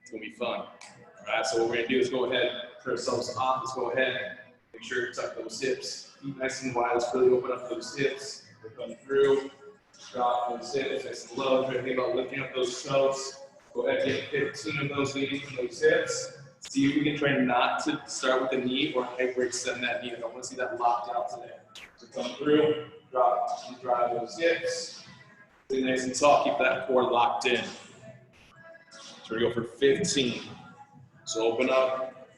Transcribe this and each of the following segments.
It's gonna be fun. All right, so what we're gonna do is go ahead, put ourselves off. Let's go ahead, make sure you tuck those hips. Keep nice and wide. Let's really open up those hips. We're coming through. Drop those hips, nice and low. Try to think about lifting up those toes. Go ahead, get 15 of those leading from those hips. See if we can try not to start with the knee or hyperextend that knee. I don't want to see that locked out today. So come through, drop, and drive those hips. Stay nice and tall. Keep that core locked in. So we go for 15. So open up,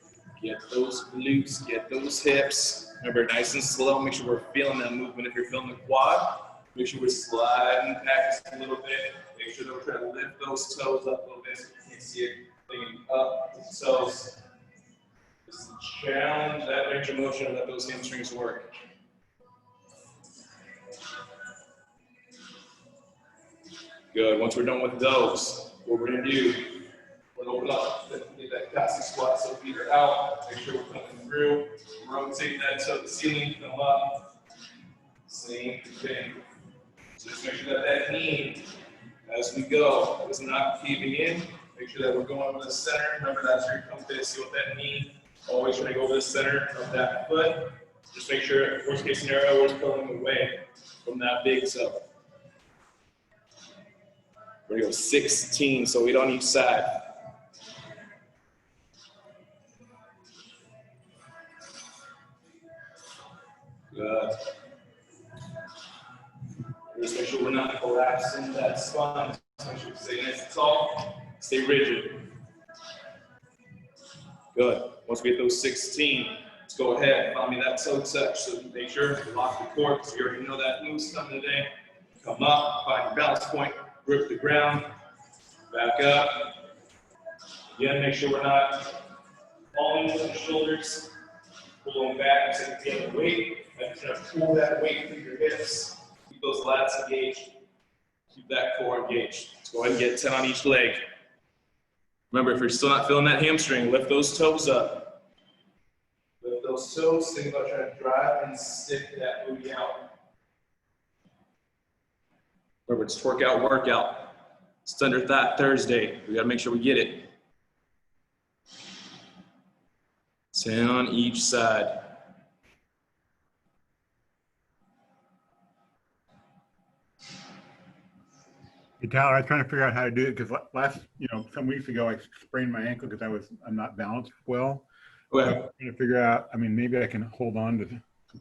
get those glutes, get those hips. Remember, nice and slow. Make sure we're feeling that movement. If you're feeling the quad, make sure we're sliding back just a little bit. Make sure that we're trying to lift those toes up a little bit so you can see it bringing up the toes. Just challenge that range of motion and let those hamstrings work. Good. Once we're done with those, what we're going to do, we're going to open up, get that Cossack squat, so feet are out. Make sure we're coming through. Rotate that toe to the ceiling, come up. Same thing. So just make sure that that knee, as we go, is not caving in. Make sure that we're going to the center. Remember, that's where you come to see what that knee. Always trying to go to the center of that foot. Just make sure, worst case scenario, we're pulling away from that big toe. We're going to go 16, so 8 on each side. Good. Just make sure we're not collapsing that spine. Just make sure we stay nice and tall, stay rigid. Good. Once we get those 16, let's go ahead, find me that toe touch. So make sure you lock the core, because you already know that move's coming today. Come up, find your balance point, grip the ground, back up. Again, make sure we're not falling with the shoulders, pulling back so you get the weight. And you're going to pull that weight through your hips. Keep those lats engaged. Keep that core engaged. Let's go ahead and get 10 on each leg. Remember, if you're still not feeling that hamstring, lift those toes up. Lift those toes. Think about trying to drive and stick that booty out. Remember, it's workout. It's Thunder Thought Thursday. We got to make sure we get it. 10 on each side. Hey, Tyler, I was trying to figure out how to do it because some weeks ago I sprained my ankle because I'm not balanced well. Oh, yeah. So I'm trying to figure out, maybe I can hold on to.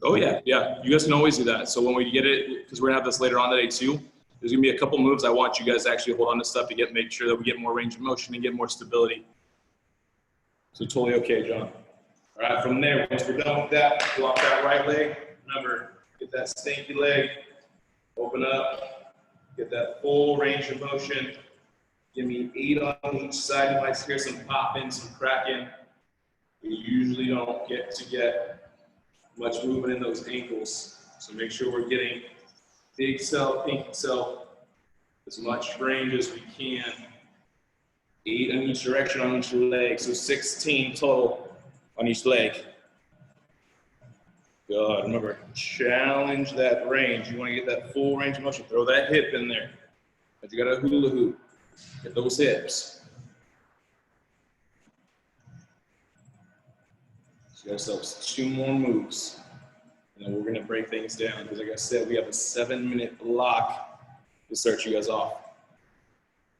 Oh, yeah. You guys can always do that. So when we get it, because we're going to have this later on today too, there's going to be a couple moves I want you guys to actually hold on to stuff to make sure that we get more range of motion and get more stability. So totally okay, John. All right, from there, once we're done with that, block that right leg. Remember, get that stanky leg, open up. Get that full range of motion. Give me 8 on each side. You might hear some popping, some cracking. We usually don't get much movement in those ankles. So make sure we're getting big toe, pinky toe, as much range as we can. 8 in each direction on each leg. So 16 total on each leg. Good. Remember, challenge that range. You want to get that full range of motion. Throw that hip in there. But you got a hula hoop. Get those hips. So you got ourselves 2 more moves. And then we're going to break things down. Because like I said, we have a 7-minute block to start you guys off.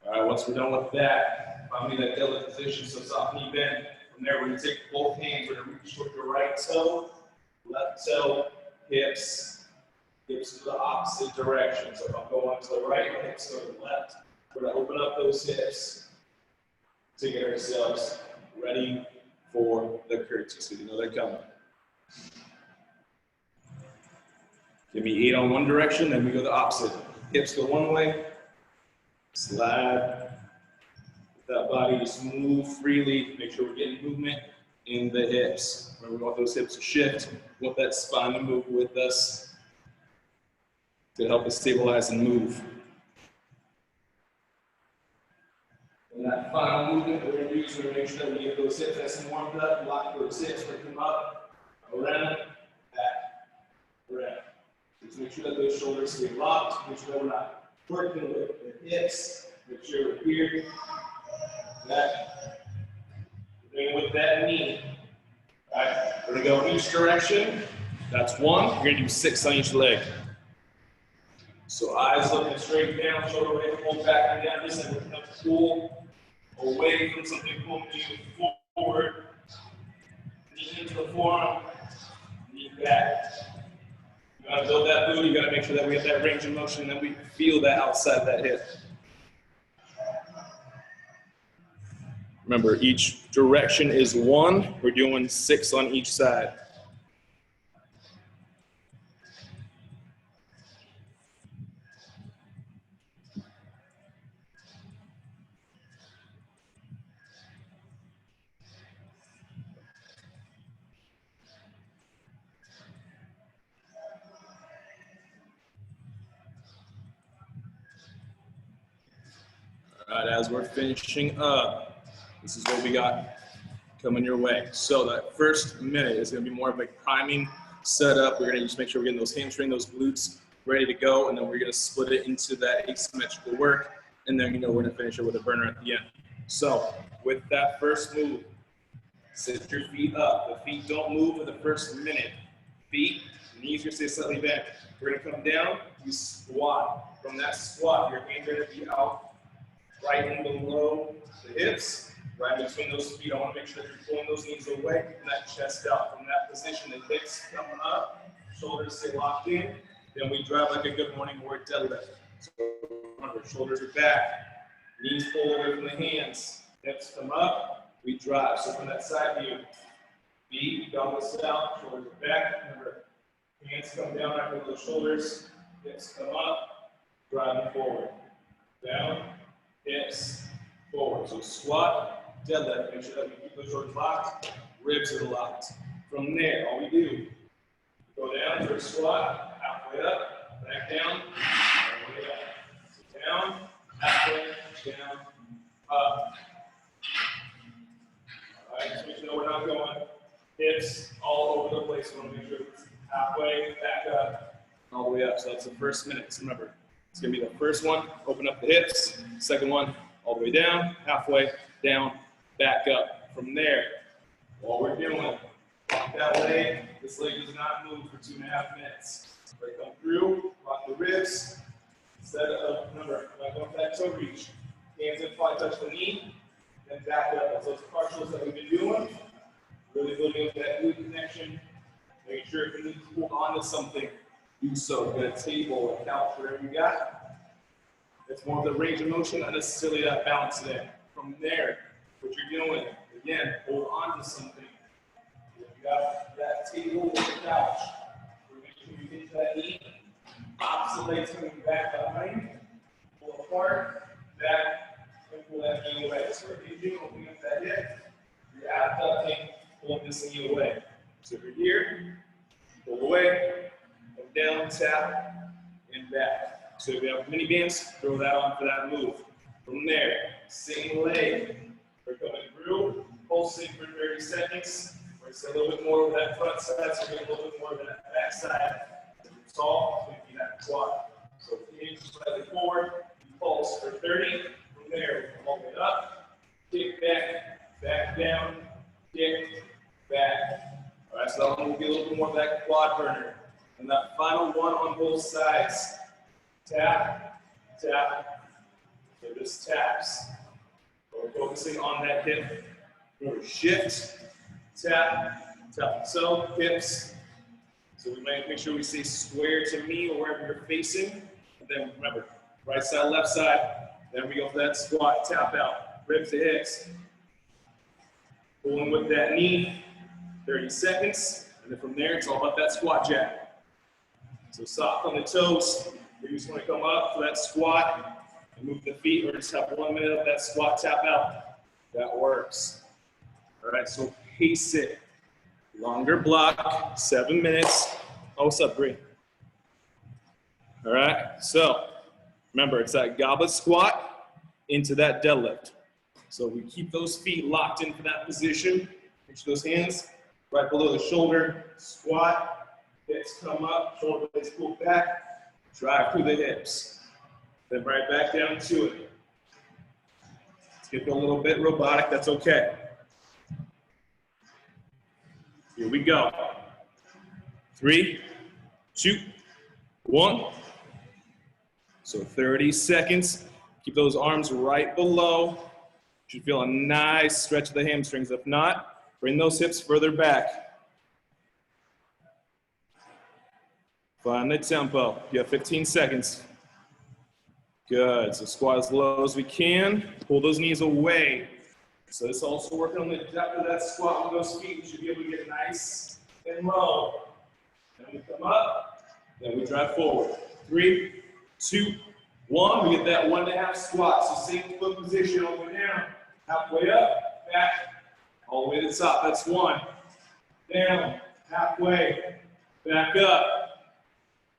All right, once we're done with that, find me that deadlift position. So soft knee bend. From there, we're going to take both hands. We're going to reach with your right toe. Left toe, hips to the opposite direction. So if I'm going to the right, my hips go to the left. We're going to open up those hips to get ourselves ready for the curtsy. So you know they're coming. Give me 8 on one direction, then we go the opposite. Hips go one way, slide. That body just move freely. Make sure we're getting movement in the hips. Remember, we want those hips to shift. We want that spine to move with us to help us stabilize and move. And that final movement we're going to do is we're going to make sure that we get those hips nice and warmed up. Lock those hips. We're going to come up, around, back, around. Just make sure that those shoulders stay locked. Make sure that we're not working with the hips. Make sure we're here, back, knee. All right, we're gonna go each direction. That's one. We're gonna do 6 on each leg. So eyes looking straight down, shoulder blade pulled back and down. This time we're gonna pull away from something, pulling you forward. Knee into the forearm, knee back. You gotta build that booty, you gotta make sure that we get that range of motion and that we feel that outside that hip. Remember, each direction is 1. We're doing 6 on each side. All right, as we're finishing up, this is what we got coming your way. So that first minute is going to be more of a priming setup. We're going to just make sure we're getting those hamstring, those glutes ready to go, and then we're going to split it into that asymmetrical work, and then we're going to finish it with a burner at the end. So with that first move, sit your feet up. The feet don't move for the first minute. Feet, knees are stay slightly bent. We're going to come down, you squat. From that squat, your hands are going to be out right in below the hips, right between those feet. I want to make sure that you're pulling those knees away and that chest out. From that position, the hips come up, shoulders stay locked in. Then we drive like a good morning warrior deadlift. So remember, shoulders are back, knees pull away from the hands, hips come up, we drive. So from that side view, feet, pelvis out, shoulders are back. Remember, hands come down after those shoulders, hips come up, driving forward. Down, hips, forward. So squat, deadlift, make sure that we keep those shoulders locked, ribs are locked. From there, all we do, go down for a squat, halfway up, back down, halfway up. So down, halfway, down, up. All right, just make sure we're not going hips all over the place. We want to make sure it's halfway, back up, all the way up. So that's the first minute. So remember, it's going to be the first one, open up the hips. Second one, all the way down, halfway, down, back up. From there, what we're doing, lock that leg. This leg does not move for 2.5 minutes. Right, come through, lock the ribs. Set up, remember, going back toe reach. Hands in fly, touch the knee, then back up. That's those partials that we've been doing. Really building up that glute connection. Make sure if you need to hold on to something, do so. Get a table, a couch, whatever you got. It's more of the range of motion, not necessarily that balance there. From there, what you're doing, again, hold on to something. If you got that table or the couch, make sure you get to that knee. Opposite legs coming back behind, pull apart, back, and pull that knee away. So if you're doing, opening up that hip, you're abducting, pulling this knee away. So if you're here, pull away, come down, tap, and back. So if you have mini bands, throw that on for that move. From there, same leg. We're coming through, pulsing for 30 seconds. We're going to stay a little bit more with that front side, so we're going to get a little bit more of that back side. If you're tall, it's going to be that quad. So hinge slightly forward, you pulse for 30. From there, we hold it up, kick back, back down, kick, back. All right, so that one will be a little bit more of that quad burner. And that final one on both sides. Tap, tap. So just taps. We're focusing on that hip. Remember, shift, tap, tap. So hips. So we might make sure we stay square to me or wherever you're facing. And then remember, right side, left side. Then we go for that squat, tap out. Ribs to hips. Pulling with that knee. 30 seconds. And then from there, it's all about that squat jack. So soft on the toes. You just want to come up for that squat and move the feet, or just have 1 minute of that squat, tap out. That works. All right, so pace it. Longer block, 7 minutes. Oh, what's up, Bree? All right, so remember, it's that goblet squat into that deadlift. So we keep those feet locked in for that position. Make sure those hands right below the shoulder. Squat, hips come up, shoulder blades pull back. Drive through the hips, then right back down to it. It's getting a little bit robotic, that's okay. Here we go. 3, 2, 1. So 30 seconds. Keep those arms right below. You should feel a nice stretch of the hamstrings. If not, bring those hips further back. Find the tempo. You have 15 seconds. Good. So squat as low as we can. Pull those knees away. So this is also working on the depth of that squat with those feet. We should be able to get nice and low. Then we come up. Then we drive forward. 3, 2, 1. We get that 1.5 squat. So same foot position all the way down. Halfway up, back, all the way to the top. That's 1. Down, halfway, back up.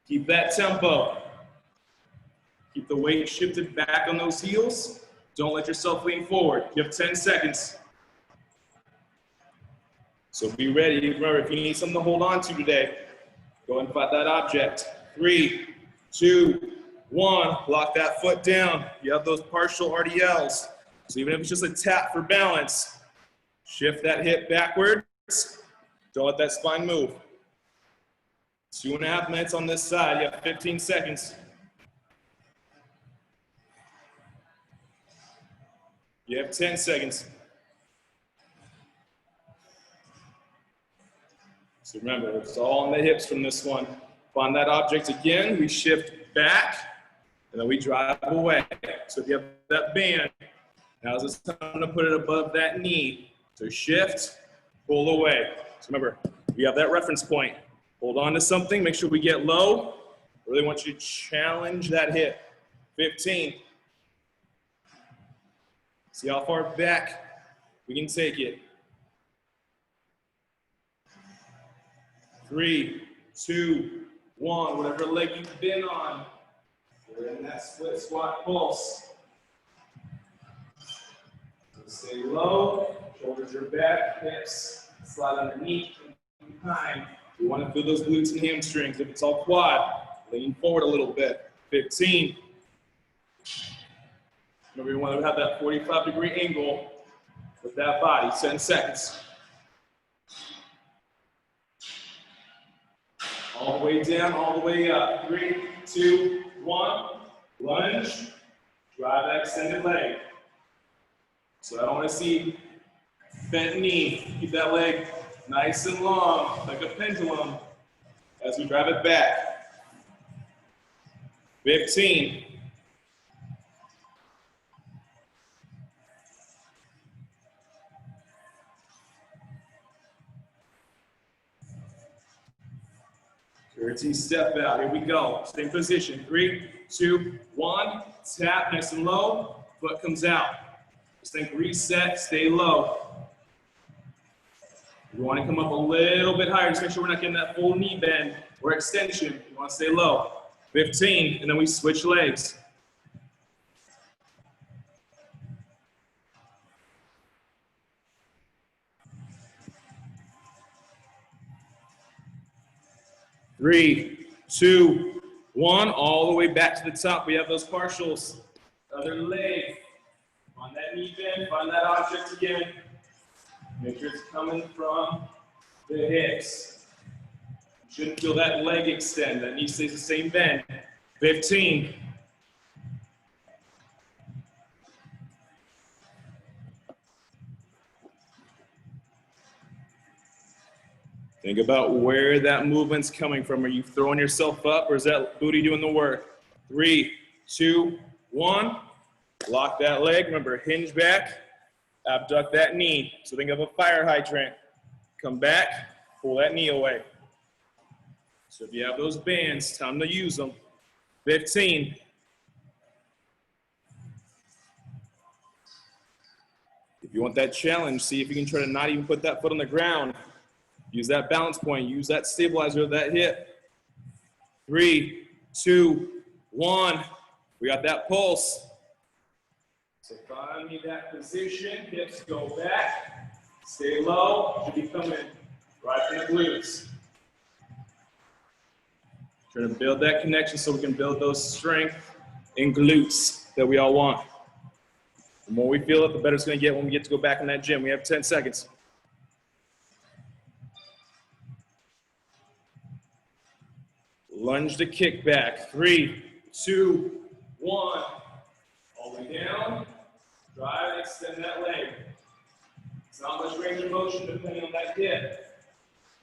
Keep that tempo. Keep the weight shifted back on those heels. Don't let yourself lean forward. You have 10 seconds. So be ready. Remember, if you need something to hold on to today, go and find that object. 3, 2, 1. Lock that foot down. You have those partial RDLs. So even if it's just a tap for balance, shift that hip backwards. Don't let that spine move. 2.5 minutes on this side. You have 15 seconds. You have 10 seconds. So remember, it's all on the hips from this one. Find that object again. We shift back, and then we drive away. So if you have that band, now's the time to put it above that knee. So shift, pull away. So remember, we have that reference point. Hold on to something. Make sure we get low. Really want you to challenge that hip. 15. See how far back we can take it. 3, 2, 1. Whatever leg you've been on. We're in that split squat pulse. So stay low. Shoulders are back. Hips slide underneath and behind. We want to feel those glutes and hamstrings. If it's all quad, lean forward a little bit. 15. Remember, you want to have that 45-degree angle with that body. 10 seconds. All the way down, all the way up. 3, 2, 1. Lunge. Drive that extended leg. So I don't want to see bent knee. Keep that leg nice and long, like a pendulum, as we drive it back. 15. Curtsy step out. Here we go. Same position. 3, 2, 1. Tap nice and low. Foot comes out. Just think reset, stay low. You want to come up a little bit higher. Just make sure we're not getting that full knee bend or extension. You want to stay low. 15, and then we switch legs. Three, 2, 1. All the way back to the top. We have those partials. Other leg. On that knee bend, find that object again. Make sure it's coming from the hips. You shouldn't feel that leg extend. That knee stays the same bend. 15. Think about where that movement's coming from. Are you throwing yourself up, or is that booty doing the work? 3, 2, 1. Lock that leg. Remember, hinge back, abduct that knee. So think of a fire hydrant. Come back, pull that knee away. So if you have those bands, time to use them. 15. If you want that challenge, see if you can try to not even put that foot on the ground. Use that balance point. Use that stabilizer of that hip. 3, 2, 1. We got that pulse. So find me that position. Hips go back. Stay low. Should be coming right from the glutes. Trying to build that connection so we can build those strength and glutes that we all want. The more we feel it, the better it's going to get when we get to go back in that gym. We have 10 seconds. Lunge to kick back. 3, 2, 1. All the way down. Drive and extend that leg. It's not much range of motion depending on that hip.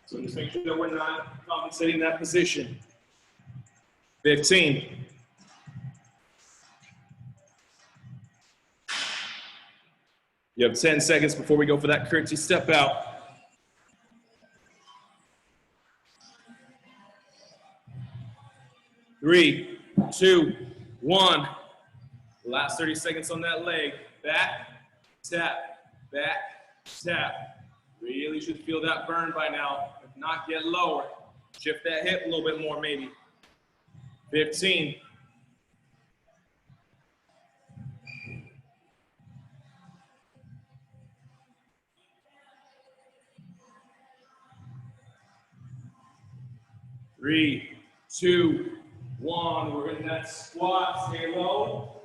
So just make sure that we're not compensating that position. 15. You have 10 seconds before we go for that curtsy step out. 3, 2, 1. Last 30 seconds on that leg. Back, tap, back, tap. Really should feel that burn by now. If not, get lower. Shift that hip a little bit more maybe. 15. 3, 2, 1. We're in that squat. Stay low.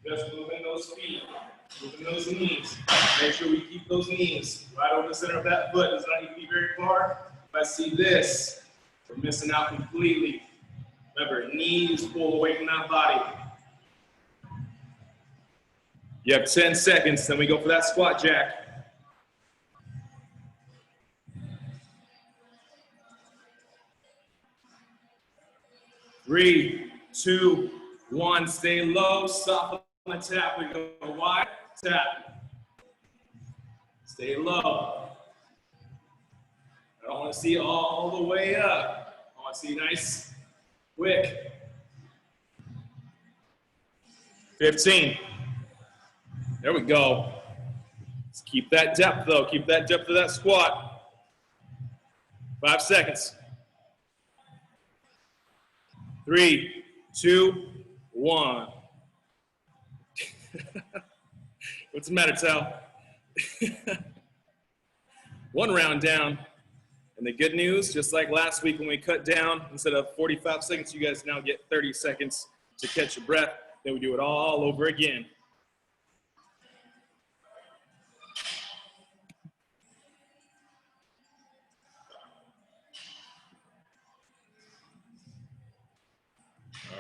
Just moving those feet, moving those knees. Make sure we keep those knees right over the center of that foot. Does not need to be very far. If I see this, we're missing out completely. Remember, knees pull away from that body. You have 10 seconds, then we go for that squat jack. 3, 2, 1. Stay low, soft on the tap. We go wide, tap. Stay low. I don't want to see all the way up. I want to see nice, quick. 15. There we go. Let's keep that depth though. Keep that depth of that squat. 5 seconds. 3, 2, 1. What's the matter, Tal? 1 round down. And the good news, just like last week when we cut down, instead of 45 seconds, you guys now get 30 seconds to catch your breath. Then we do it all over again.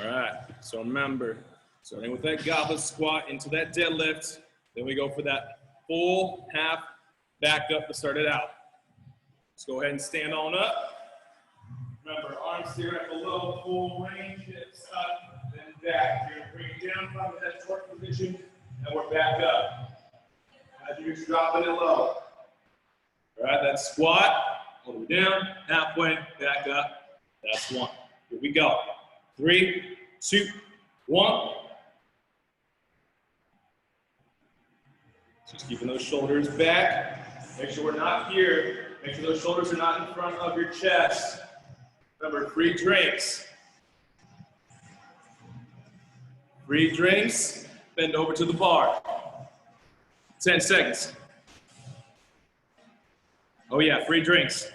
All right, so remember, starting with that goblet squat into that deadlift, then we go for that full half back up to start it out. Let's go ahead and stand on up. Remember, arms here at below, full range, hips up, then back. You're gonna bring it down from that torque position, and we're back up. As you're dropping it low. All right, that squat, all the way down, halfway, back up. That's 1. Here we go. 3, 2, 1. Just keeping those shoulders back. Make sure we're not here. Make sure those shoulders are not in front of your chest. Remember, free drinks. Free drinks. Bend over to the bar. 10 seconds. Oh yeah, free drinks.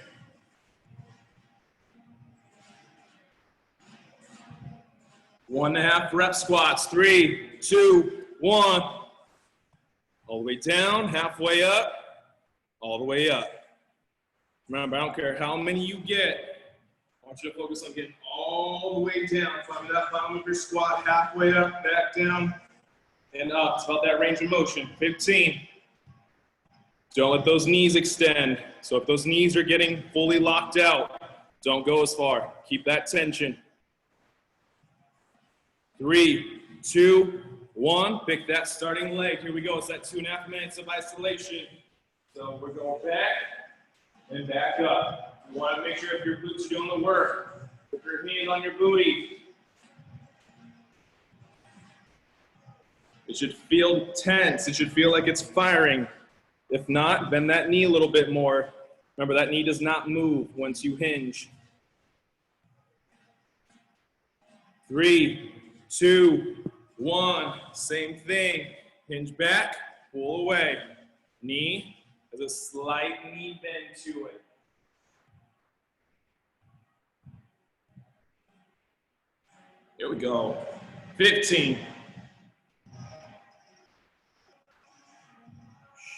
1.5 rep squats. 3, 2, 1. All the way down, halfway up, all the way up. Remember, I don't care how many you get. I want you to focus on getting all the way down. Find that bottom of your squat, halfway up, back down, and up. It's about that range of motion. 15. Don't let those knees extend. So if those knees are getting fully locked out, don't go as far. Keep that tension. 3, 2, 1. Pick that starting leg. Here we go. It's that 2.5 minutes of isolation. So we're going back and back up. You want to make sure if your glutes are doing the work. Put your hand on your booty. It should feel tense. It should feel like it's firing. If not, bend that knee a little bit more. Remember, that knee does not move once you hinge. 3, 2, 1. Same thing. Hinge back, pull away. Knee has a slight knee bend to it. Here we go. 15.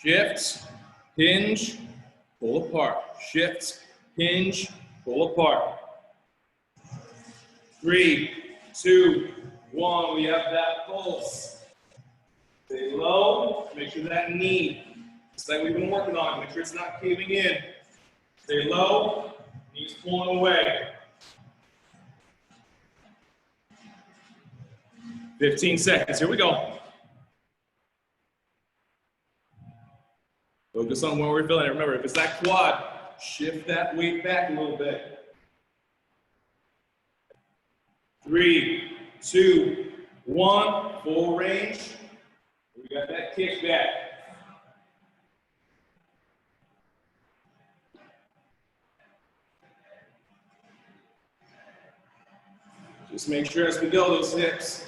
Shift, hinge, pull apart. Shift, hinge, pull apart. 3, 2, 1. We have that pulse. Stay low. Make sure that knee, just like we've been working on, make sure it's not caving in. Stay low. Knees pulling away. 15 seconds. Here we go. Focus on where we're feeling it. Remember, if it's that quad, shift that weight back a little bit. 3, 2, 1. Full range. We got that kick back. Just make sure as we go, those hips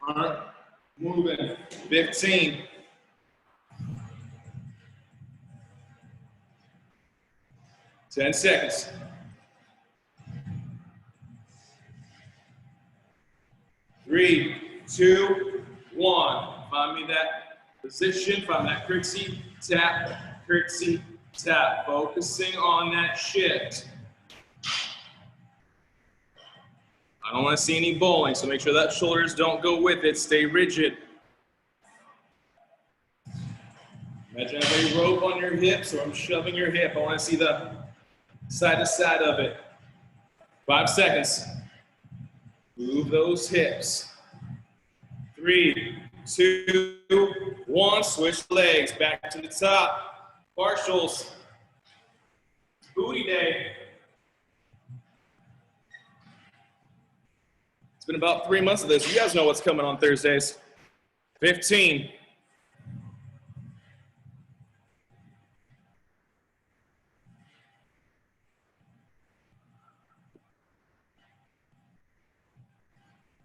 aren't moving. 15. 10 seconds. 3, 2, 1. Find me that position, find that curtsy, tap, curtsy, tap. Focusing on that shift. I don't want to see any bowling, so make sure that shoulders don't go with it. Stay rigid. Imagine having a rope on your hips, or I'm shoving your hip. I want to see the side to side of it. 5 seconds. Move those hips. 3, 2, 1. Switch legs back to the top. Partials. Booty day. It's been about 3 months of this. You guys know what's coming on Thursdays. 15.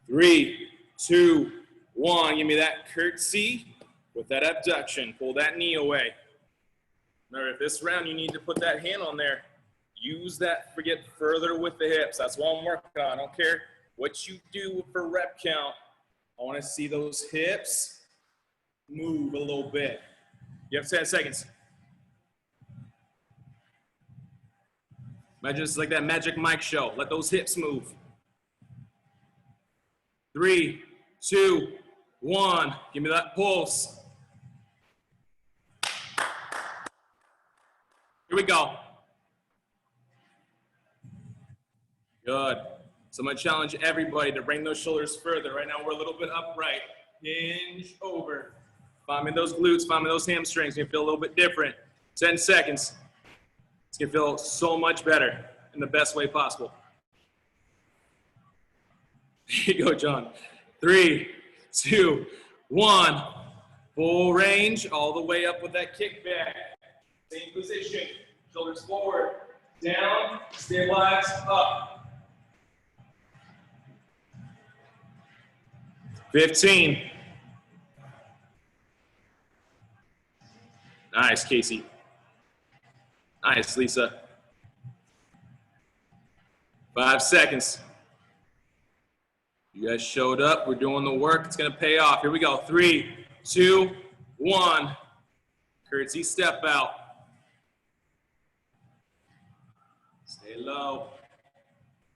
3, 2, 1. Give me that curtsy with that abduction. Pull that knee away. Remember, if this round you need to put that hand on there, use that, forget further with the hips. That's what I'm working on. I don't care what you do for rep count. I want to see those hips move a little bit. You have 10 seconds. Imagine it's like that Magic Mike show. Let those hips move. 3, 2, 1. Give me that pulse. Here we go. Good. So I'm going to challenge everybody to bring those shoulders further. Right now we're a little bit upright. Hinge over. Find me those glutes, find me those hamstrings. You're going to feel a little bit different. 10 seconds. It's going to feel so much better in the best way possible. Here you go, John. 3, 2, 1. Full range, all the way up with that kick back. Same position. Shoulders forward, down, stabilize, up. 15. Nice, Casey. Nice, Lisa. 5 seconds. You guys showed up. We're doing the work. It's going to pay off. Here we go. 3, 2, 1. Curtsy step out. Stay low.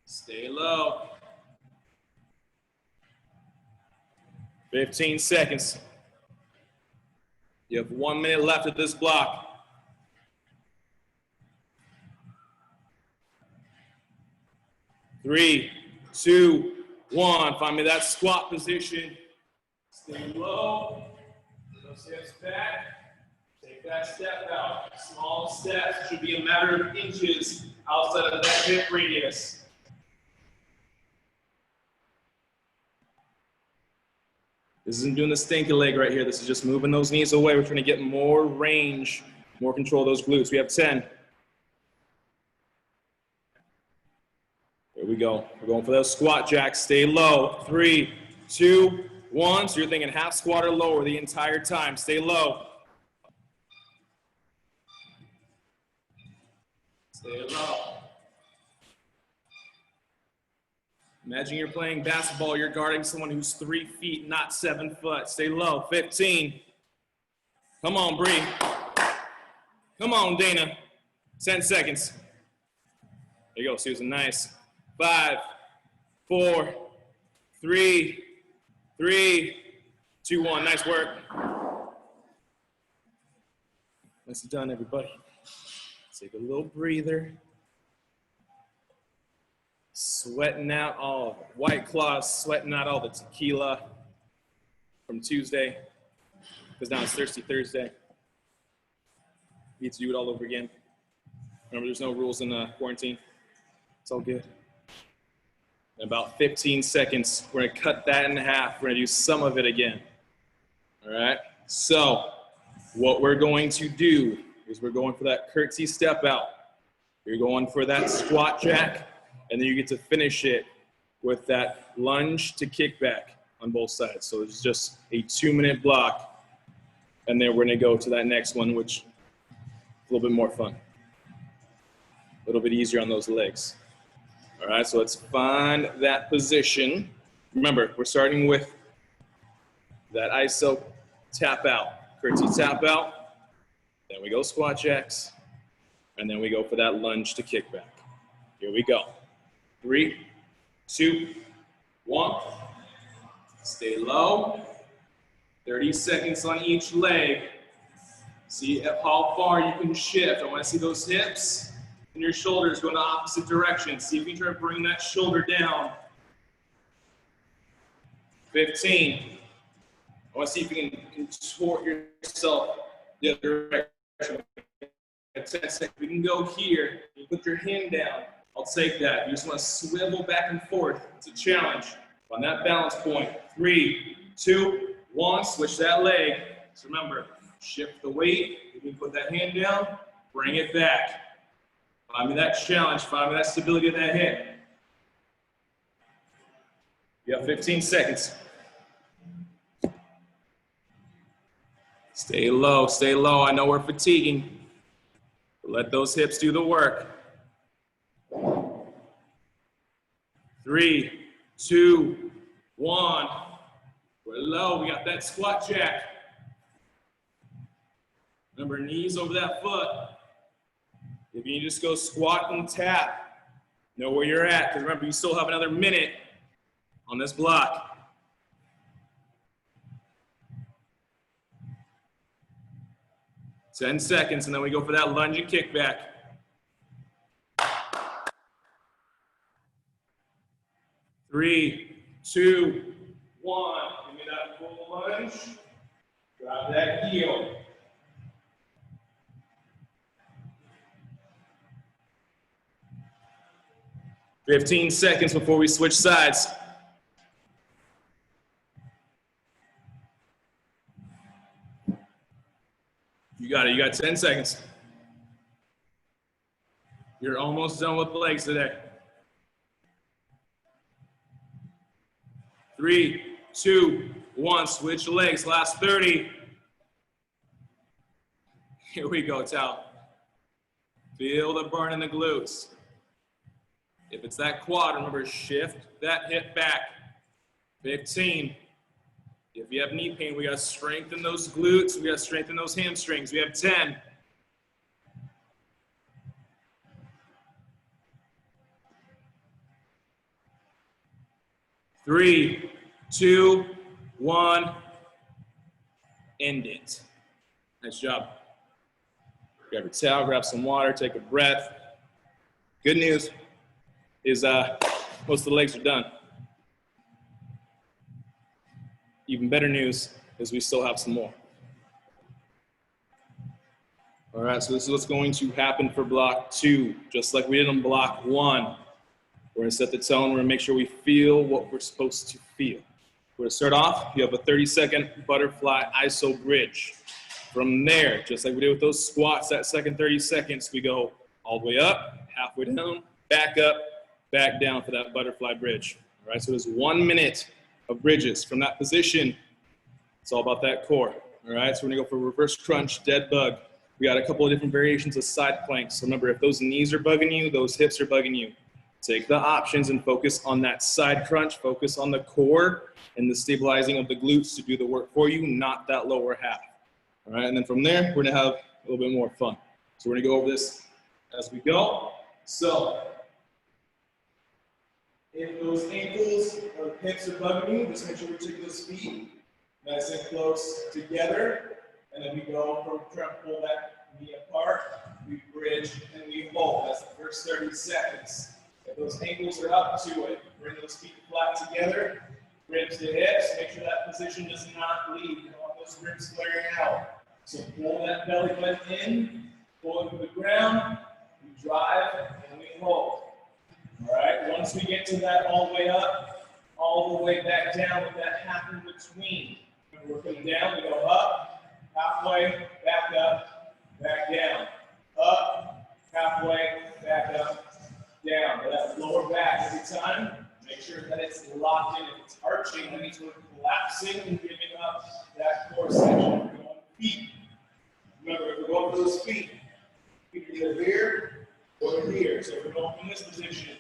Stay low. 15 seconds. You have 1 minute left of this block. 3, 2, 1. Find me that squat position. Stay low. Those hips back. Take that step out. Small steps. Should be a matter of inches outside of that hip radius. This isn't doing the stinky leg right here. This is just moving those knees away. We're trying to get more range, more control of those glutes. We have 10. There we go. We're going for those squat jacks. Stay low. 3, 2, 1. So you're thinking half squat or lower the entire time. Stay low. Stay low. Imagine you're playing basketball. You're guarding someone who's 3 feet, not 7 foot. Stay low. 15. Come on, Bree. Come on, Dana. 10 seconds. There you go, Susan. Nice. 5, 4, 3, 3, 2, 1. Nice work. Nicely done, everybody. Take a little breather. Sweating out all White Claws, sweating out all the tequila from Tuesday, because now it's Thirsty Thursday. You need to do it all over again. Remember, there's no rules in quarantine. It's all good. In about 15 seconds, we're gonna cut that in half. We're gonna do some of it again. All right? So, what we're going to do is we're going for that curtsy step out. You're going for that squat jack, and then you get to finish it with that lunge to kickback on both sides. So it's just a 2-minute block, and then we're gonna go to that next one, which is a little bit more fun. A little bit easier on those legs. All right, so let's find that position. Remember, we're starting with that ISO tap out, curtsy tap out, then we go squat jacks, and then we go for that lunge to kickback. Here we go. 3, 2, 1. Stay low. 30 seconds on each leg. See how far you can shift. I want to see those hips and your shoulders go in the opposite direction. See if you can try to bring that shoulder down. 15. I want to see if you can contort yourself the other direction. 10 seconds. We can go here. You put your hand down. I'll take that. You just want to swivel back and forth. It's a challenge. On that balance point. 3, 2, 1. Switch that leg. So remember, shift the weight. You can put that hand down. Bring it back. Find me that challenge. Find me that stability of that hip. You have 15 seconds. Stay low. Stay low. I know we're fatiguing. Let those hips do the work. 3, 2, 1. We're low. We got that squat jack. Remember, knees over that foot. If you just go squat and tap, know where you're at. Because remember, you still have another minute on this block. Ten seconds, and then we go for that lunge and kickback. 3, 2, 1. Give me that full lunge. Drop that heel. "15 seconds before we switch sides. You got it. You got 10 seconds. You're almost done with the legs today. 3, 2, 1. Switch legs. Last 30. Here we go, Tal. Feel the burn in the glutes. If it's that quad, remember, shift that hip back. 15. If you have knee pain, we got to strengthen those glutes. We got to strengthen those hamstrings. We have 10. 3, 2, 1. End it. Nice job. Grab your towel, grab some water, take a breath. Good news is most of the legs are done. Even better news is we still have some more. All right, so this is what's going to happen for block 2. Just like we did on block 1. We're gonna set the tone, we're gonna make sure we feel what we're supposed to feel. We're gonna start off, you have a 30-second butterfly iso bridge. From there, just like we did with those squats, that second 30 seconds, we go all the way up, halfway down, back up, back down for that butterfly bridge. All right, so there's 1 minute of bridges. From that position, it's all about that core. All right, so we're gonna go for reverse crunch, dead bug. We got a couple of different variations of side planks. So remember, if those knees are bugging you, those hips are bugging you, take the options and focus on that side crunch, focus on the core and the stabilizing of the glutes to do the work for you, not that lower half. All right, and then from there, we're gonna have a little bit more fun. So we're gonna go over this as we go. So If those ankles or hips are bugging you, just make sure we take those feet nice and close together. And then we go from trying to pull that knee apart. We bridge and we hold. That's the first 30 seconds. If those ankles are up to it, bring those feet flat together. Ribs to hips. Make sure that position does not leave. You don't want those ribs flaring out. So pull that belly button in, pull it to the ground, we drive, and we hold. All right, once we get to that all the way up, all the way back down with that half in between. When we're coming down, we go up, halfway, back up, back down. Up, halfway, back up, down. But that lower back every time, make sure that it's locked in. If it's arching, that means we're collapsing and giving up that core section. We're going feet. Remember, if we're going for those feet are either here or here. So if we're going from this position,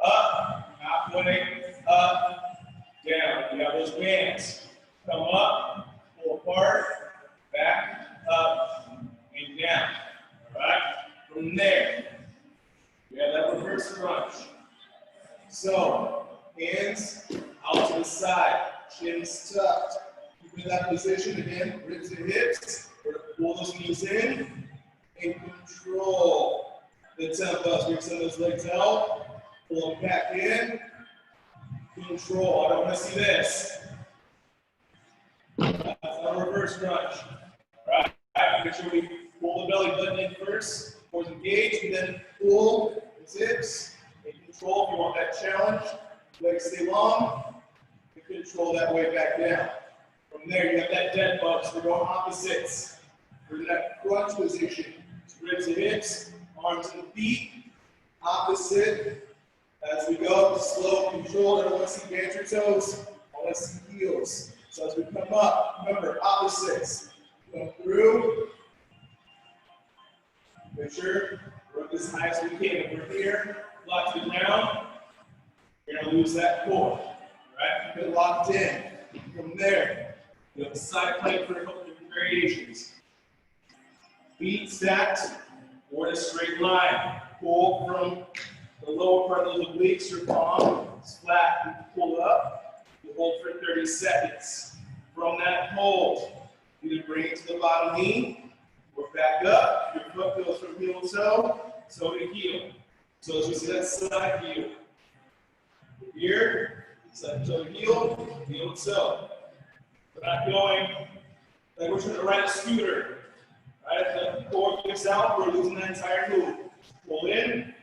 up, halfway, up, down. You have those bands. Come up, pull apart, back, up, and down. All right? From there, we have that reverse crunch. So, hands out to the side, chins tucked. Keep in that position again, ribs and hips. We're going to pull those knees in and control the tempo. So we send those legs out. Pull them back in. Control. I don't want to see this. That's our reverse crunch. All right. Make sure we pull the belly button in first. Core engage, and then pull the hips. And control if you want that challenge. Legs stay long. And control that way back down. From there, you have that dead bug. So we're going opposites. We're in that crunch position. Ribs and hips, arms and feet. Opposite. As we go, slow, controlled. I don't want to see dance your toes. I want to see heels. So as we come up, remember, opposites. Come through. Make sure we're up as high as we can. If we're here, lock to the ground, you're going to lose that core. Right? Keep it locked in. From there, you have a side plank for a couple different variations. Feet stacked or in a straight line. Pull from the lower part of the obliques, your palm is flat. You pull up. You hold for 30 seconds. From that hold, either bring it to the bottom knee or back up. Your foot goes from heel to toe, toe to heel. So as we see that side view, here, side toe to heel, heel to toe. We're not going like we're trying to ride a scooter. Right? If the core kicks out, we're losing that entire move. Pull in.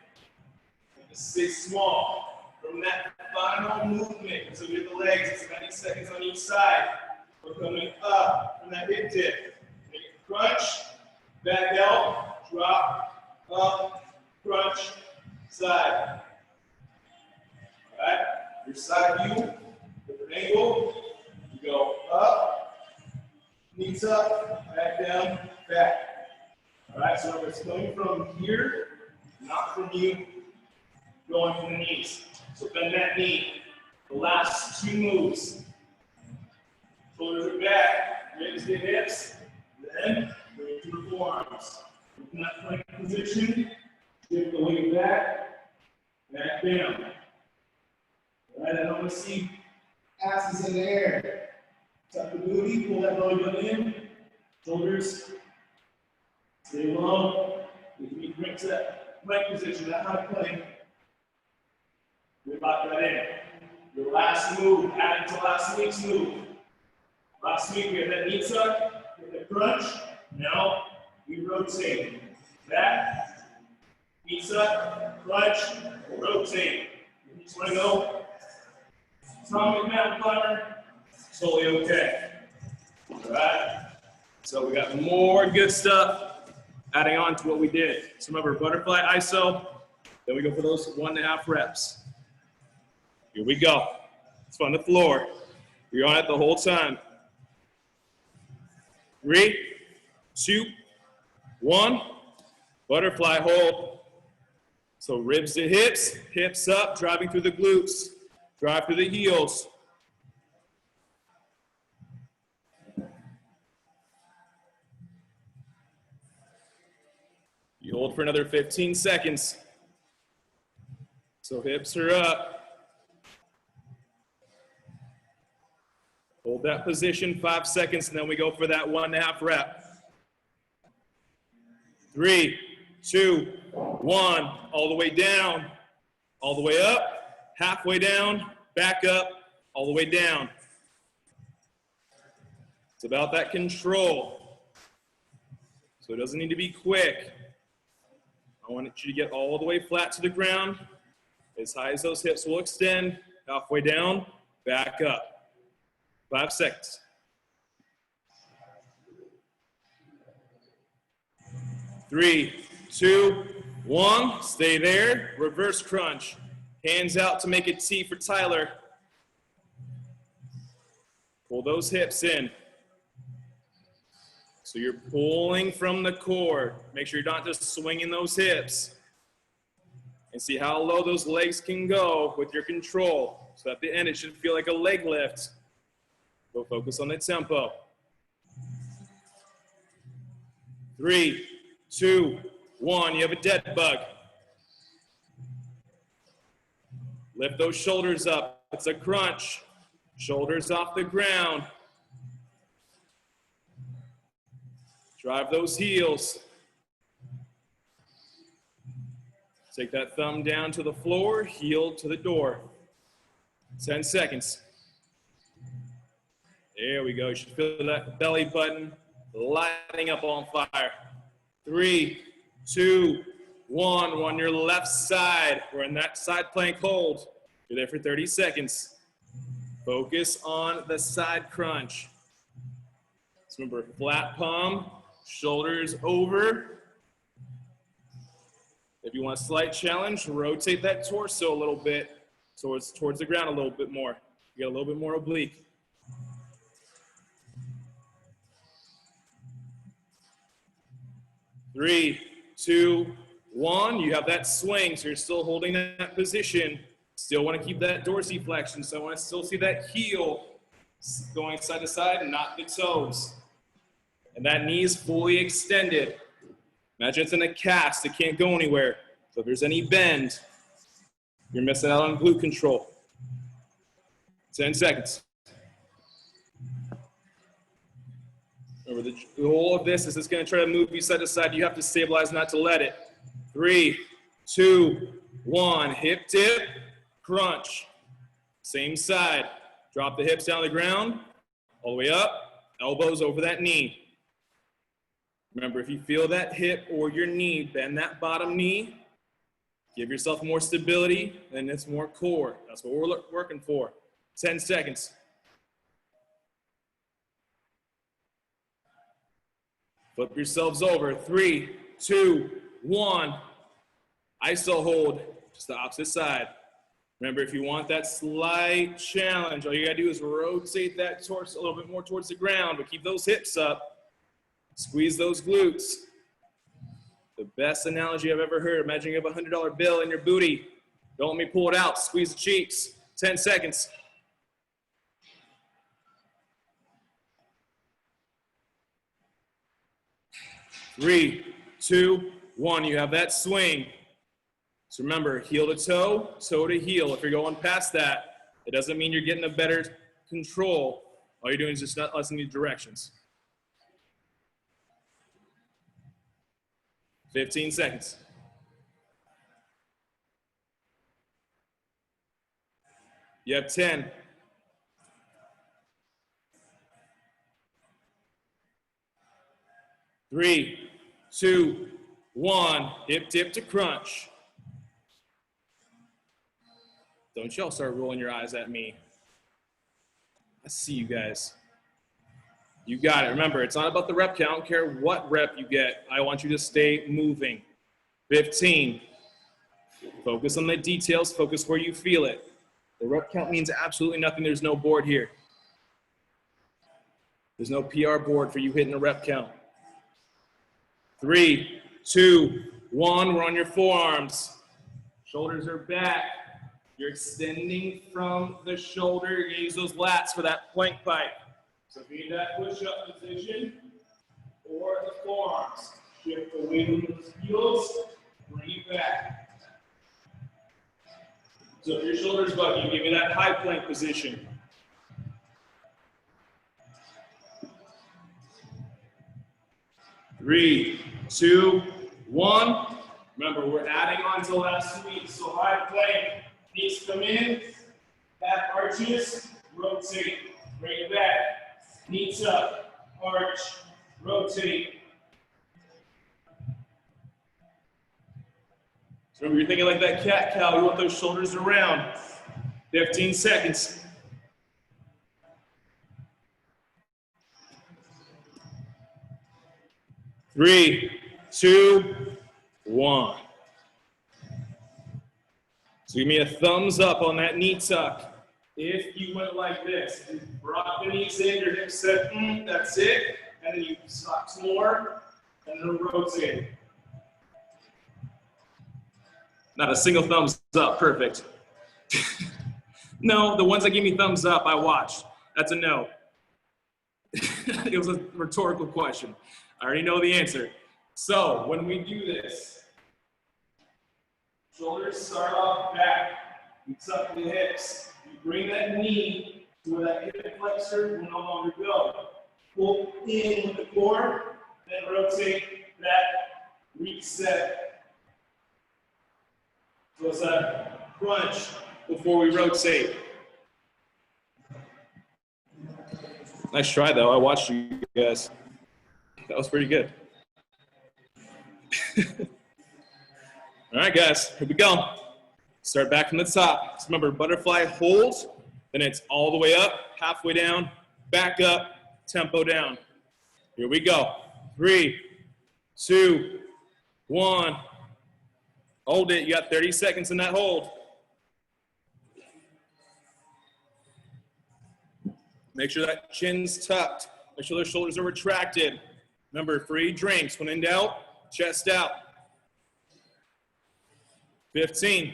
Stay small. From that final movement, so we have the legs, it's 90 seconds on each side. We're coming up from that hip dip. Make it crunch, back out, drop, up, crunch, side. All right, your side view, different angle. You go up, knees up, back down, back. All right, so it's coming from here, not from you. Going from the knees. So bend that knee. The last two moves. Shoulders are back, ribs to hips, then bring it to the forearms. In that plank position, shift the weight back, back down. All right, I don't want to see asses in the air. Tuck the booty, pull that belly button in, shoulders stay low. If you bring to that plank position, that high plank. We lock that in. Your last move, added to last week's move. Last week we had that knee tuck, with the crunch. Now we rotate. Back, knee tuck, crunch, rotate. You just want to go atomic mountain climber, totally okay. All right. So we got more good stuff adding on to what we did. So remember, butterfly ISO, then we go for those 1.5 reps. Here we go. It's on the floor. You're on it the whole time. 3, 2, 1. Butterfly hold. So ribs to hips, hips up, driving through the glutes. Drive through the heels. You hold for another 15 seconds. So hips are up. Hold that position 5 seconds, and then we go for that 1.5 rep. 3, 2, 1. All the way down, all the way up, halfway down, back up, all the way down. It's about that control. So it doesn't need to be quick. I want you to get all the way flat to the ground, as high as those hips will extend, halfway down, back up. 5 seconds. 3, 2, 1. Stay there. Reverse crunch. Hands out to make a T for Tyler. Pull those hips in. So you're pulling from the core. Make sure you're not just swinging those hips. And see how low those legs can go with your control. So at the end, it should feel like a leg lift. Go focus on the tempo. 3, 2, 1. You have a dead bug. Lift those shoulders up. It's a crunch. Shoulders off the ground. Drive those heels. Take that thumb down to the floor, heel to the door. 10 seconds. There we go. You should feel that belly button lighting up on fire. 3, 2, 1. We're on your left side. We're in that side plank hold. You're there for 30 seconds. Focus on the side crunch. So remember, flat palm, shoulders over. If you want a slight challenge, rotate that torso a little bit towards the ground a little bit more. You get a little bit more oblique. 3, 2, 1. You have that swing, so you're still holding that position. Still want to keep that dorsiflexion, so I want to still see that heel going side to side and not the toes. And that knee is fully extended. Imagine it's in a cast, it can't go anywhere. So if there's any bend, you're missing out on glute control. 10 seconds. Remember, the goal of this is it's going to try to move you side to side. You have to stabilize not to let it. 3, 2, 1. Hip dip, crunch. Same side. Drop the hips down to the ground, all the way up, elbows over that knee. Remember, if you feel that hip or your knee, bend that bottom knee. Give yourself more stability, and it's more core. That's what we're working for. 10 seconds. Flip yourselves over. 3, 2, 1. ISO hold, just the opposite side. Remember, if you want that slight challenge, all you gotta do is rotate that torso a little bit more towards the ground, but keep those hips up. Squeeze those glutes. The best analogy I've ever heard. Imagine you have a $100 bill in your booty. Don't let me pull it out. Squeeze the cheeks. 10 seconds. 3, 2, 1. You have that swing. So remember, heel to toe, toe to heel. If you're going past that, it doesn't mean you're getting a better control. All you're doing is just not listening to directions. 15 seconds. You have 10. 3, 2, 1. Hip dip to crunch. Don't y'all start rolling your eyes at me. I see you guys. You got it. Remember, it's not about the rep count. I don't care what rep you get. I want you to stay moving. 15. Focus on the details. Focus where you feel it. The rep count means absolutely nothing. There's no board here. There's no PR board for you hitting a rep count. 3, 2, 1. We're on your forearms. Shoulders are back. You're extending from the shoulder. You're going to use those lats for that plank pipe. So if you need that push-up position or the forearms, shift away from those heels, bring it back. So if your shoulder's bugging, give me that high plank position. 3, 2, 1. Remember, we're adding on to last week. So high plank, knees come in, back arches, rotate, bring it back, knees up, arch, rotate. So remember, you're thinking like that cat cow. You want those shoulders around. 15 seconds. Three, 2, 1. So give me a thumbs up on that knee tuck. If you went like this, you brought the knees in, your hips said, that's it, and then you stop some more, and then rotate. Not a single thumbs up, perfect. No, the ones that give me thumbs up, I watched. That's a no. It was a rhetorical question. I already know the answer. So when we do this, shoulders start off back. You tuck the hips. You bring that knee to where that hip flexor will no longer go. Pull in with the core, then rotate that, reset. So it's a crunch before we rotate. Nice try though, I watched you guys. That was pretty good. All right guys, here we go. Start back from the top. So remember, butterfly hold, then it's all the way up, halfway down, back up, tempo down. Here we go. 3, 2, 1. Hold it, you got 30 seconds in that hold. Make sure that chin's tucked. Make sure those shoulders are retracted. Remember, free drinks. When in doubt, chest out. 15.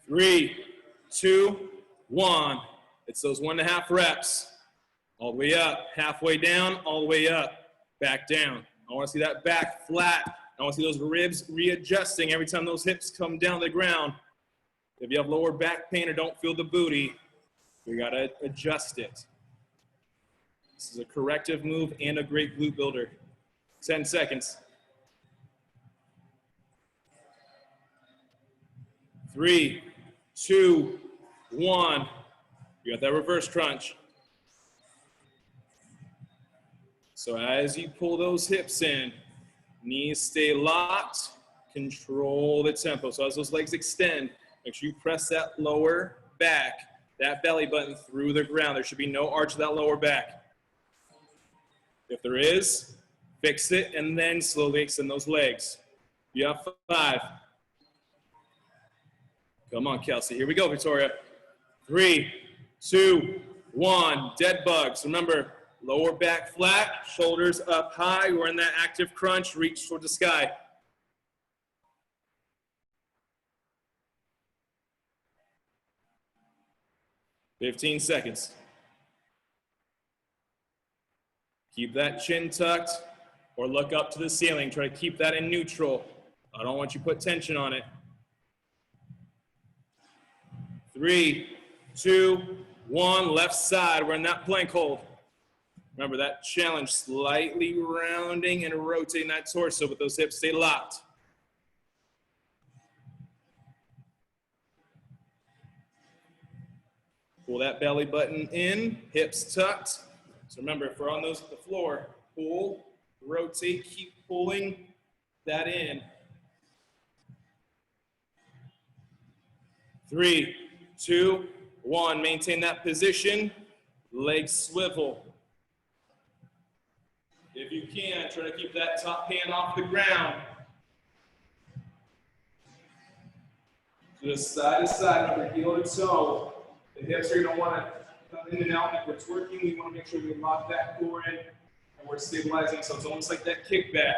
3, 2, 1. It's those 1.5 reps. All the way up, halfway down, all the way up, back down. I want to see that back flat. I want to see those ribs readjusting every time those hips come down to the ground. If you have lower back pain or don't feel the booty, you got to adjust it. This is a corrective move and a great glute builder. 10 seconds. 3, 2, 1. You got that reverse crunch. So as you pull those hips in, knees stay locked, control the tempo. So as those legs extend, make sure you press that lower back, that belly button through the ground. There should be no arch of that lower back. If there is, fix it and then slowly extend those legs. You have 5. Come on, Kelsey. Here we go, Victoria. 3, 2, 1. Dead bugs. Remember, lower back flat, shoulders up high. We're in that active crunch. Reach toward the sky. $15 seconds. Keep that chin tucked or look up to the ceiling. Try to keep that in neutral. I don't want you to put tension on it. 3, 2, 1. Left side. We're in that plank hold. Remember that challenge, slightly rounding and rotating that torso, but those hips stay locked. Pull that belly button in, hips tucked. So remember, if we're on the floor, pull, rotate, keep pulling that in. 3, 2, 1. Maintain that position. Legs swivel. If you can, try to keep that top hand off the ground. Just side to side, remember, heel to toe. The hips here, you don't want to come in and out. If we're twerking, we want to make sure we lock that core in and we're stabilizing. So it's almost like that kickback.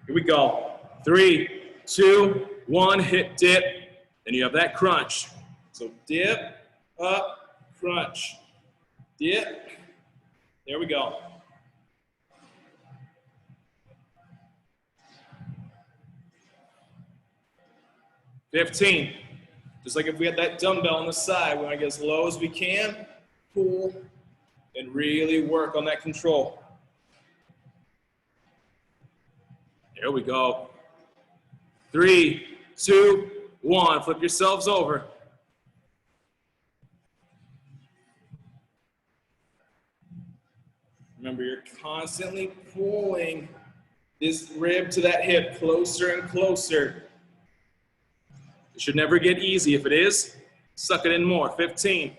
Here we go. 3, 2, 1. Hip dip. Then you have that crunch. So dip, up, crunch. Dip. There we go. 15. Just like if we had that dumbbell on the side, we want to get as low as we can, pull, and really work on that control. There we go. 3, 2, 1. Flip yourselves over. Remember, you're constantly pulling this rib to that hip closer and closer. It should never get easy. If it is, suck it in more. 15.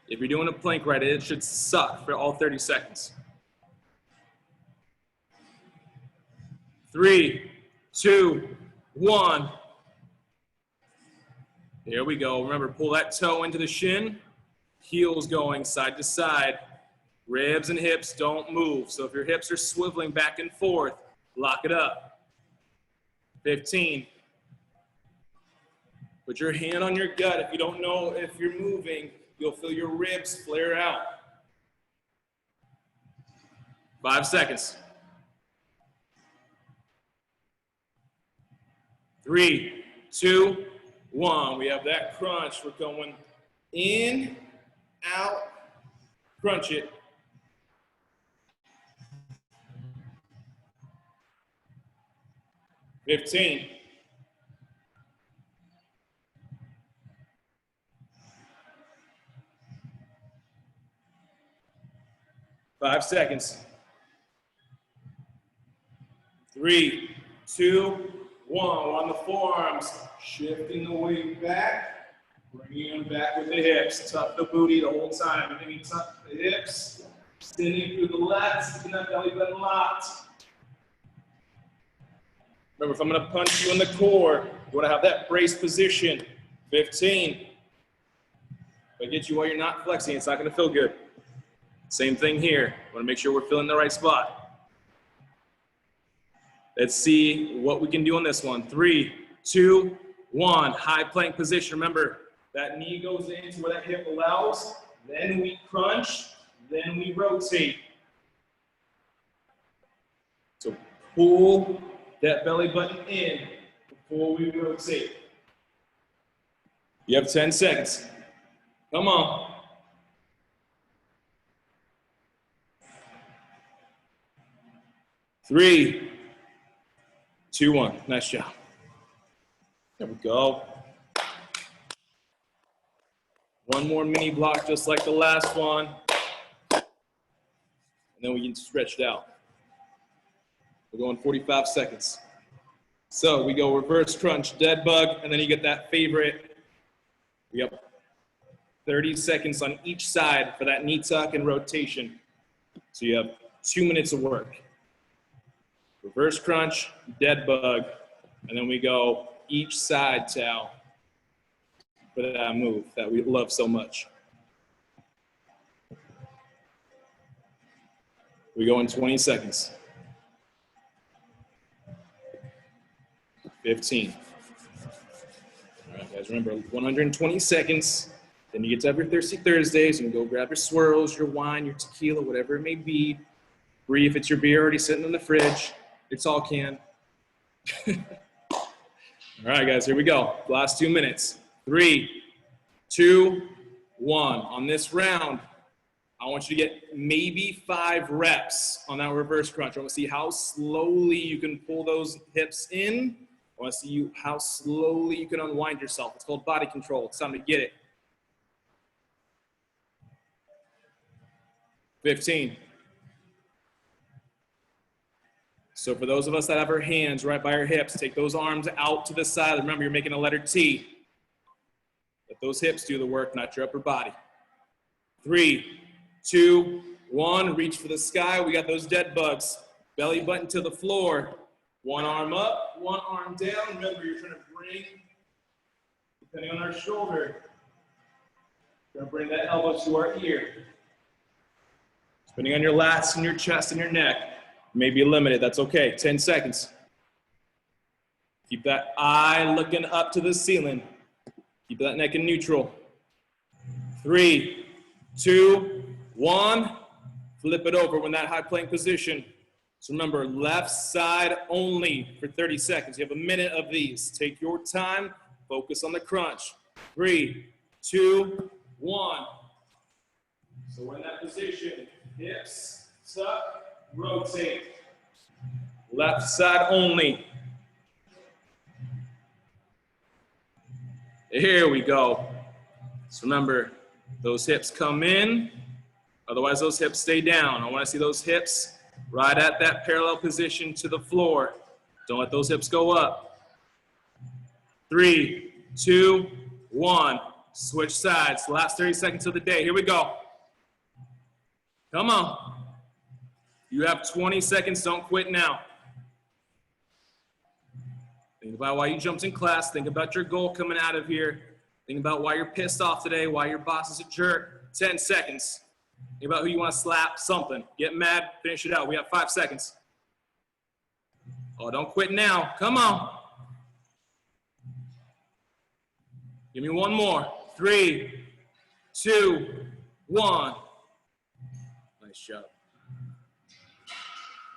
If you're doing a plank right, it should suck for all 30 seconds. 3, 2, 1. There we go. Remember, pull that toe into the shin. Heels going side to side. Ribs and hips don't move. So if your hips are swiveling back and forth, lock it up. 15. Put your hand on your gut. If you don't know if you're moving, you'll feel your ribs flare out. 5 seconds. 3, 2, 1. We have that crunch. We're going in, out, crunch it. 15. 5 seconds. 3, 2, 1. On the forearms, shifting the weight back, bringing them back with the hips. Tuck the booty the whole time. Maybe tuck the hips, extending through the lats, keeping that belly button locked. Remember, if I'm going to punch you in the core, you want to have that brace position. 15. If I get you while you're not flexing, it's not going to feel good. Same thing here. Want to make sure we're feeling the right spot. Let's see what we can do on this one. 3, 2, 1. High plank position. Remember, that knee goes into where that hip allows. Then we crunch. Then we rotate. So pull that belly button in before we rotate. You have 10 seconds. Come on. 3, 2, 1. Nice job. There we go. One more mini block just like the last one. And then we can stretch it out. We're going 45 seconds. So we go reverse crunch, dead bug, and then you get that favorite. We have 30 seconds on each side for that knee tuck and rotation. So you have 2 minutes of work. Reverse crunch, dead bug, and then we go each side towel for that move that we love so much. We go in 20 seconds. 15. All right, guys, remember 120 seconds. Then you get to have your Thirsty Thursdays. You can go grab your swirls, your wine, your tequila, whatever it may be. Bree, if it's your beer already sitting in the fridge, it's all can. All right, guys, here we go. Last 2 minutes. 3, 2, 1. On this round, I want you to get maybe 5 reps on that reverse crunch. I want to see how slowly you can pull those hips in. I want to see how slowly you can unwind yourself. It's called body control. It's time to get it. 15. So for those of us that have our hands right by our hips, take those arms out to the side. Remember, you're making a letter T. Let those hips do the work, not your upper body. 3, 2, 1. Reach for the sky. We got those dead bugs. Belly button to the floor. One arm up, one arm down. Remember, you're trying to bring, depending on our shoulder, you're going to bring that elbow to our ear. Depending on your lats and your chest and your neck, you may be limited. That's okay. 10 seconds. Keep that eye looking up to the ceiling. Keep that neck in neutral. 3, 2, 1. Flip it over when that high plank position. So remember, left side only for 30 seconds. You have a minute of these. Take your time. Focus on the crunch. 3, 2, 1. So we're in that position. Hips, tuck, rotate. Left side only. Here we go. So remember, those hips come in. Otherwise, those hips stay down. I want to see those hips right at that parallel position to the floor. Don't let those hips go up. 3, 2, 1. Switch sides. Last 30 seconds of the day. Here we go. Come on. You have 20 seconds. Don't quit now. Think about why you jumped in class. Think about your goal coming out of here. Think about why you're pissed off today, why your boss is a jerk. 10 seconds. Think about who you want to slap, something. Get mad, finish it out. We have 5 seconds. Oh, don't quit now. Come on. Give me one more. 3, 2, 1. Nice job.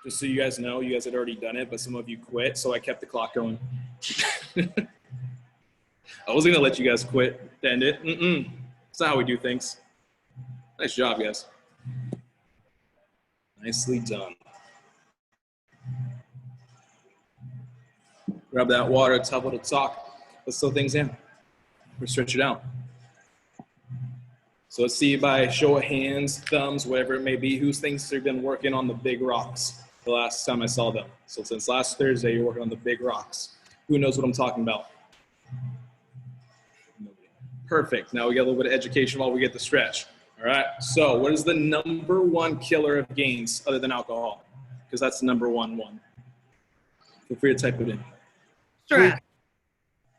Just so you guys know, you guys had already done it, but some of you quit, so I kept the clock going. I wasn't gonna let you guys quit to end it. That's not how we do things. Nice job, guys. Nicely done. Grab that water, tough little talk. Let's slow things down. We'll stretch it out. So let's see by show of hands, thumbs, whatever it may be, who's thinks they've been working on the big rocks the last time I saw them. So since last Thursday, you're working on the big rocks. Who knows what I'm talking about? Perfect. Now we got a little bit of education while we get the stretch. All right. So what is the number one killer of gains other than alcohol? Because that's the number one. Feel free to type it in. Stress.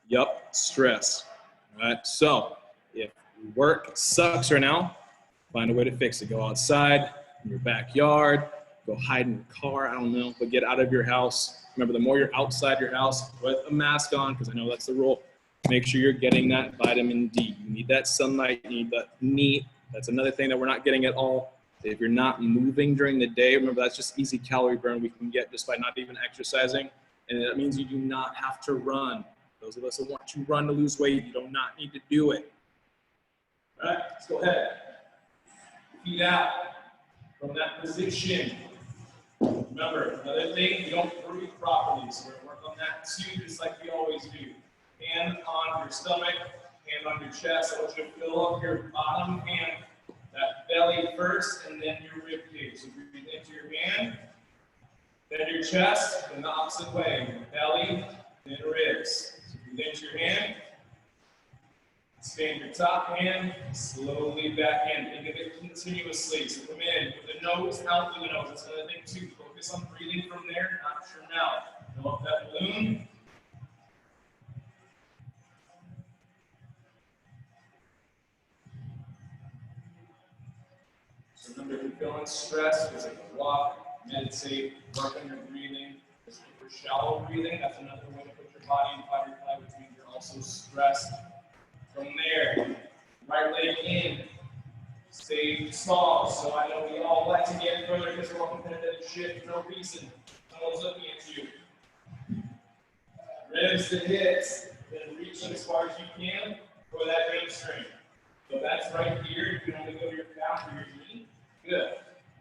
Yep. Stress. All right. So if work sucks right now, find a way to fix it. Go outside, in your backyard, go hide in your car. I don't know, but get out of your house. Remember, the more you're outside your house with a mask on, because I know that's the rule, make sure you're getting that vitamin D. You need that sunlight, you need that NEAT. That's another thing that we're not getting at all. If you're not moving during the day, remember that's just easy calorie burn we can get just by not even exercising. And that means you do not have to run. Those of us who want to run to lose weight, you do not need to do it. All right, let's go ahead. Feet out from that position. Remember, another thing, you don't breathe properly, so we're going to work on that too, just like we always do. Hand on your stomach, hand on your chest. I want you to fill up your bottom hand, that belly first, and then your rib cage. So breathe into your hand, then your chest, and the opposite way. Belly, then ribs. So breathe into your hand, expand your top hand, slowly back in. Think of it continuously. So come in with the nose, out through the nose. That's another thing too. Focus on breathing from there, not from out. Fill up that balloon. So remember, if you're feeling stressed, just take a walk, meditate, work on your breathing. Just keep your shallow breathing. That's another way to put your body in fight or flight, which means you're also stressed. From there, right leg in, stay small. So I know we all like to get further because we're all competitive shit for no reason. Someone's looking at you. Ribs to hips, then reaching as far as you can for that hamstring. So that's right here. You can only go to your calf or your knee. Good.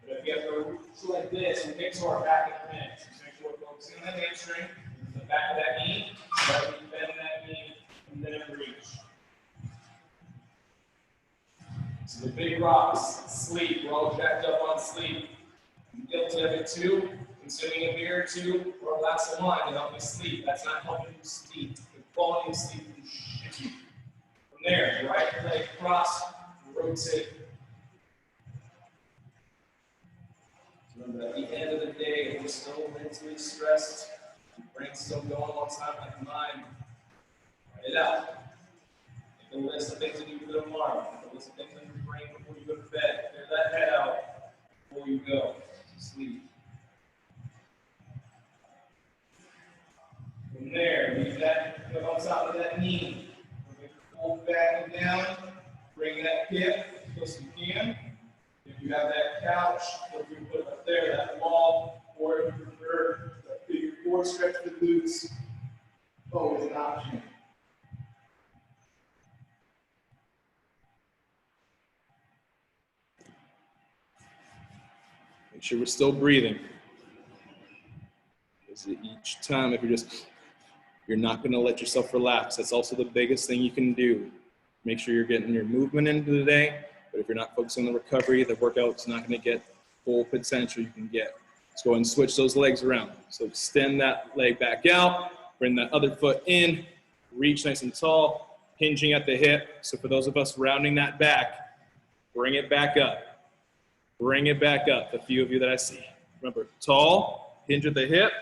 But if you have to reach like this, we get to our back in a minute. So make sure we're focusing on that hamstring, the back of that knee, right, bend that knee, and then reach. So the big rocks, sleep. We're all jacked up on sleep. I'm guilty of it too. Consuming a beer or two or a glass of wine to help me sleep. That's not helping you sleep. The quality of sleep is shitty. From there, right leg cross, rotate. Remember, at the end of the day, if we're still mentally stressed, your brain's still going all the time like mine, write it out. Make a list of things to do for tomorrow. Make a list of things in your brain before you go to bed. Clear that head out before you go to sleep. From there, leave that hip on top of that knee. Pull back and down. Bring that hip as close as you can. If you have that couch, feel free to put it up there, that wall, or if you or stretch the glutes, always an option. Make sure we're still breathing. Because each time, if you're not going to let yourself relax. That's also the biggest thing you can do. Make sure you're getting your movement into the day, but if you're not focusing on the recovery, the workout's not going to get full potential you can get. Let's go ahead and switch those legs around. So extend that leg back out, bring that other foot in, reach nice and tall, hinging at the hip. So for those of us rounding that back, bring it back up. Bring it back up, the few of you that I see. Remember, tall, hinge at the hip,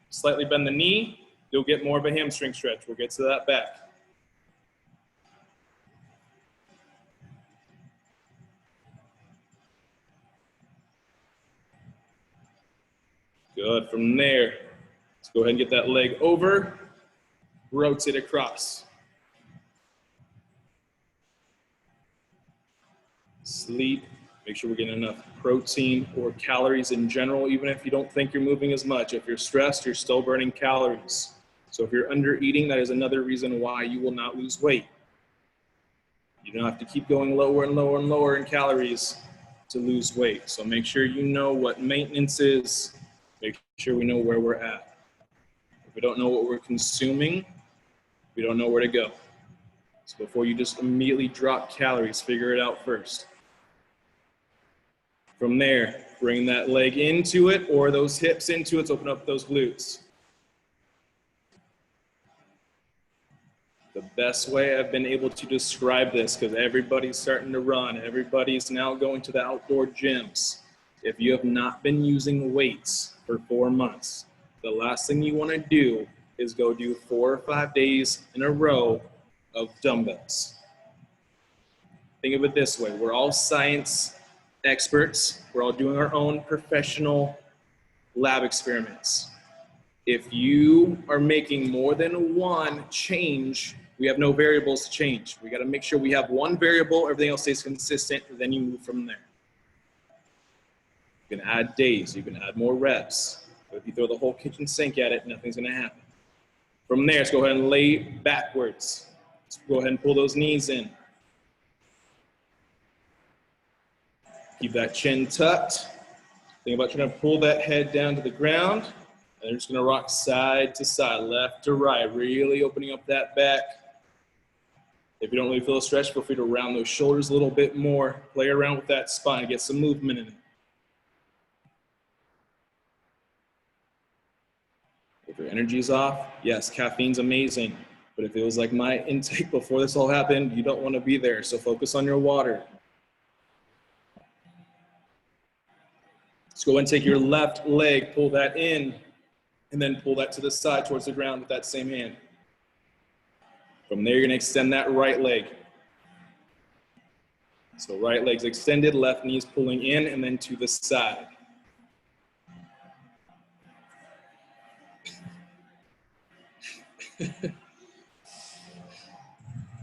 slightly bend the knee, you'll get more of a hamstring stretch. We'll get to that back. Good, from there, let's go ahead and get that leg over, rotate across. Sleep, make sure we're getting enough protein or calories in general, even if you don't think you're moving as much. If you're stressed, you're still burning calories. So if you're under eating, that is another reason why you will not lose weight. You don't have to keep going lower and lower and lower in calories to lose weight. So make sure you know what maintenance is. Make sure we know where we're at. If we don't know what we're consuming, we don't know where to go. So before you just immediately drop calories, figure it out first. From there, bring that leg into it or those hips into it to open up those glutes. The best way I've been able to describe this, because everybody's starting to run, everybody's now going to the outdoor gyms. If you have not been using weights for 4 months, the last thing you want to do is go do 4 or 5 days in a row of dumbbells. Think of it this way, we're all science experts. We're all doing our own professional lab experiments. If you are making more than one change, we have no variables to change. We got to make sure we have one variable, everything else stays consistent, and then you move from there. You can add days, you can add more reps. But if you throw the whole kitchen sink at it, nothing's going to happen. From there, let's go ahead and lay backwards. Let's go ahead and pull those knees in. Keep that chin tucked. Think about trying to pull that head down to the ground. And you're just going to rock side to side, left to right, really opening up that back. If you don't really feel a stretch, feel free to round those shoulders a little bit more. Play around with that spine, get some movement in it. If your energy's off, yes, caffeine's amazing. But if it was like my intake before this all happened, you don't want to be there. So focus on your water. Let's go and take your left leg, pull that in, and then pull that to the side towards the ground with that same hand. From there, you're going to extend that right leg. So right leg's extended, left knee's pulling in, and then to the side.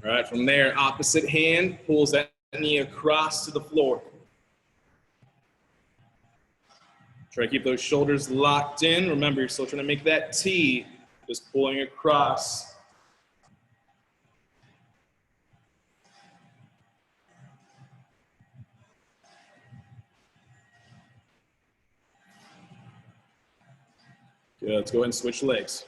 All right, from there, opposite hand pulls that knee across to the floor. Try to keep those shoulders locked in. Remember, you're still trying to make that T, just pulling across. Good, let's go ahead and switch legs.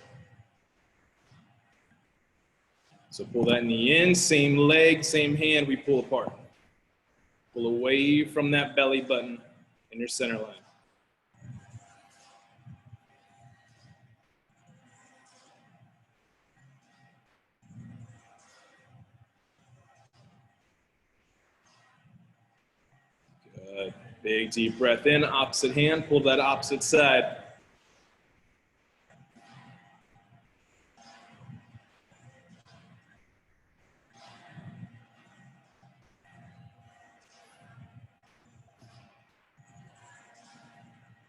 So pull that knee in, same leg, same hand, we pull apart. Pull away from that belly button in your center line. Good. Big deep breath in, opposite hand, pull that opposite side.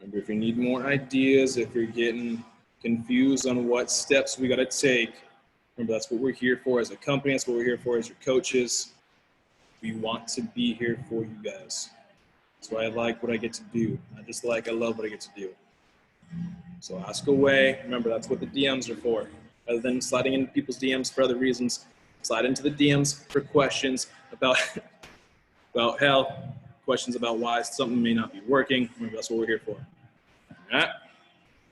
Remember, if you need more ideas, if you're getting confused on what steps we got to take, remember that's what we're here for as a company, that's what we're here for as your coaches. We want to be here for you guys. That's why I like what I get to do. Not just like, I love what I get to do. So ask away. Remember, that's what the DMs are for. Rather than sliding into people's DMs for other reasons, slide into the DMs for questions about, about health, questions about why something may not be working. Remember, that's what we're here for. All right.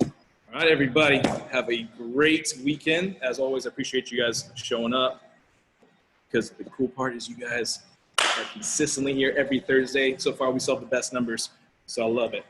All right, everybody. Have a great weekend. As always, I appreciate you guys showing up, because the cool part is you guys are consistently here every Thursday. So far, we saw the best numbers, so I love it.